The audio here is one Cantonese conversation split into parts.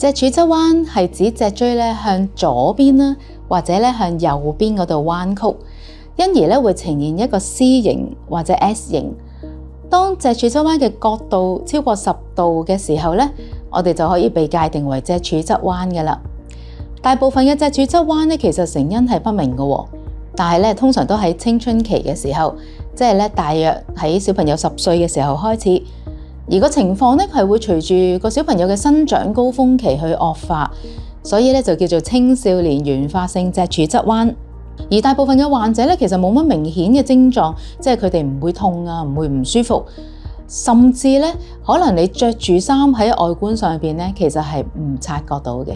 脊柱側彎係指脊椎咧向左邊啦，或者咧向右邊嗰度彎曲，因而咧會呈現一個 C 型或者 S 型。當脊柱側彎嘅角度超過10度嘅時候咧，我哋就可以被界定為脊柱側彎嘅啦。大部分嘅脊柱側彎咧，其實成因係不明嘅喎，但係咧通常都喺青春期嘅時候，即係咧大約喺小朋友10歲嘅時候開始。而個情況咧係會隨住個小朋友嘅生長高峰期去惡化，所以咧就叫做青少年原發性脊柱側彎。而大部分嘅患者咧其實冇乜明顯嘅症狀，即係佢哋唔會痛啊，唔會唔舒服，甚至咧可能你着住衫喺外觀上邊咧，其實係唔察覺到嘅。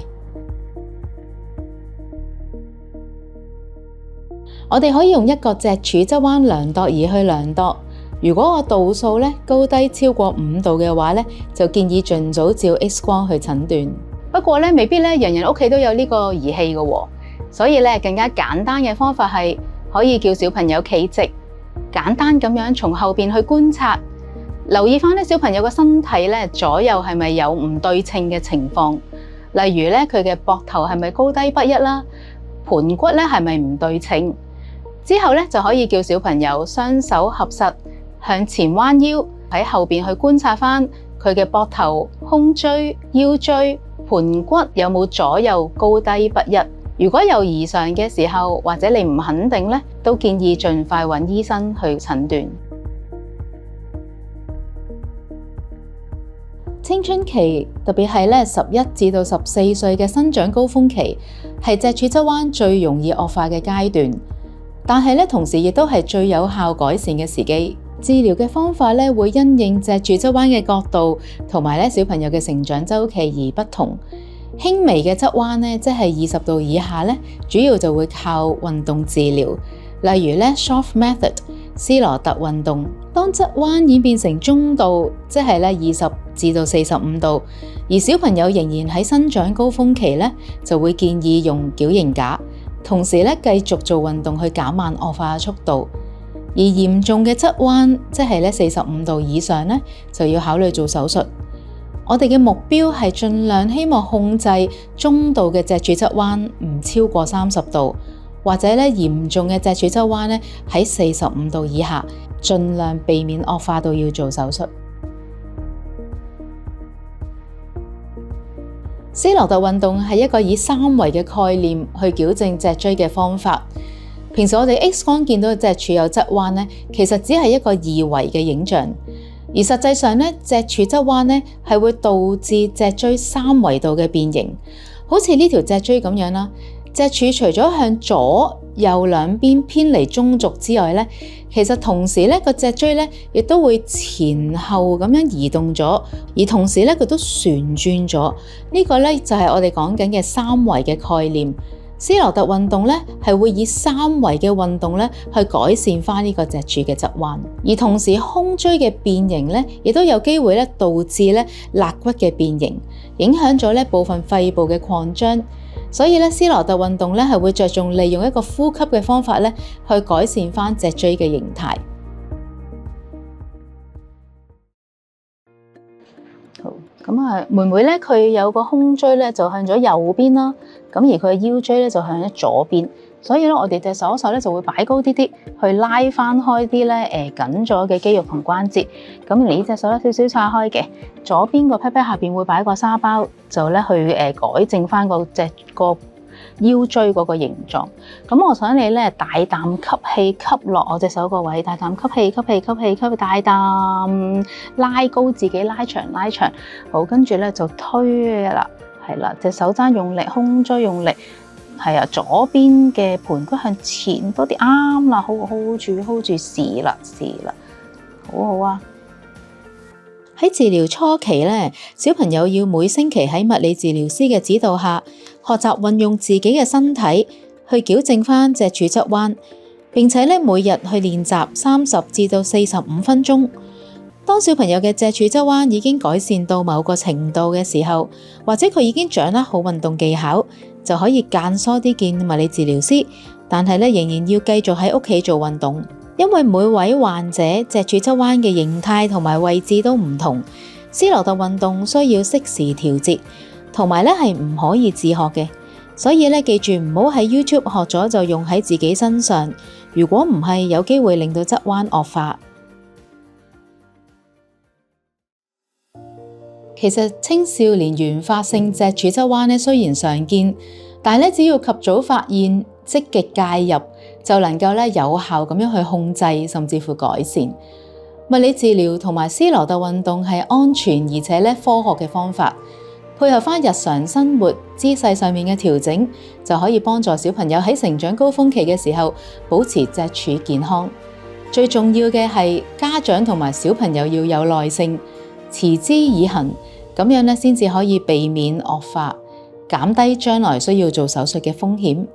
我哋可以用一個脊柱側彎量度儀去量度。如果個度數咧高低超過5度嘅話咧，就建議盡早照 X 光去診斷。不過咧，未必咧人人屋企都有呢個儀器嘅喎，所以咧更加簡單嘅方法係可以叫小朋友企直，簡單咁樣從後邊去觀察，留意翻咧小朋友嘅身體咧左右係咪有唔對稱嘅情況，例如咧佢嘅膊頭係咪高低不一啦，盤骨咧係咪唔對稱。之後咧就可以叫小朋友雙手合實，向前彎腰，喺後邊去觀察翻佢嘅膊頭、胸椎、腰椎、盤骨有冇左右高低不一。如果有異常嘅時候，或者你唔肯定咧，都建議盡快揾醫生去診斷。青春期特別係咧11至到14歲嘅生長高峰期，係脊柱側彎最容易惡化嘅階段，但係咧同時亦都係最有效改善嘅時機。治療嘅方法咧會因應脊柱側彎嘅角度同埋咧小朋友嘅成長週期而不同。輕微嘅側彎咧，即係20度以下咧，主要就會靠運動治療，例如咧 Schoff Method 斯羅特運動。當側彎演變成中度，即係咧20至到45度，而小朋友仍然喺生長高峰期咧，就會建議用矯形架，同時咧繼續做運動去減慢惡化嘅速度。而嚴重嘅側彎，即係咧45度以上咧，就要考慮做手術。我哋嘅目標係盡量希望控制中度嘅脊柱側彎唔超過30度，或者咧嚴重嘅脊柱側彎咧喺45度以下，盡量避免惡化到要做手術。斯羅特運動係一個以3維嘅概念去矯正脊椎嘅方法。平時我哋 X 光見到嘅脊柱有側彎咧，其實只係一個2維嘅影像，而實際上咧，脊柱側彎咧係會導致脊椎3維度嘅變形，好似呢條脊椎咁樣啦。脊柱除咗向左右兩邊偏離中軸之外咧，其實同時咧個脊椎咧亦都會前後咁樣移動咗，而同時咧佢都旋轉咗。呢個咧就係我哋講緊嘅3維嘅概念。斯羅特運動咧係會以3維嘅運動咧去改善翻呢個脊柱嘅側彎，而同時胸椎嘅變形咧亦都有機會咧導致咧肋骨嘅變形，影響咗咧部分肺部嘅擴張。所以咧斯羅特運動咧係會着重利用一個呼吸嘅方法咧去改善翻脊椎嘅形態。好，咁妹妹咧佢有個胸椎咧就向咗右邊啦。咁而佢嘅腰椎咧就向咗左邊，所以咧我哋隻手咧就會擺高啲去拉翻開啲咧緊咗嘅肌肉同關節。咁你隻手咧少少叉開嘅，左邊個 pat pat 下邊會擺個沙包，就咧去改正翻個腰椎嗰個形狀。咁我想你咧大啖吸氣吸落我隻手個位，大啖吸氣吸氣吸氣吸，大啖拉高自己拉長。好，跟住咧就推啦。係啦，隻手踭用力，胸椎用力，係啊，左邊嘅盤骨向前多啲，啱啦，好 hold 住，試啦，好好啊。喺治療初期咧，小朋友要每星期喺物理治療師嘅指導下，學習運用自己嘅身體去矯正翻脊柱側彎，並且咧每日去練習30至到45分鐘。當小朋友嘅脊柱側彎已經改善到某個程度嘅時候，或者佢已經掌握好運動技巧，就可以間疏啲見物理治療師，但係咧仍然要繼續喺屋企做運動，因為每位患者脊柱側彎嘅形態同埋位置都唔同，斯羅特運動需要適時調節。同埋咧係唔可以自學嘅。所以咧記住唔好喺 YouTube 學咗就用喺自己身上，如果唔係有機會令到側彎惡化。其實青少年原發性脊柱側彎咧雖然常見，但係咧只要及早發現，積極介入，就能夠咧有效咁樣去控制，甚至乎改善。物理治療同埋斯羅特運動係安全而且咧科學嘅方法，配合翻日常生活姿勢上面嘅調整，就可以幫助小朋友喺成長高峰期嘅時候保持脊柱健康。最重要嘅係家長同埋小朋友要有耐性，持之以恆，咁樣咧先至可以避免惡化，減低將來需要做手術嘅風險。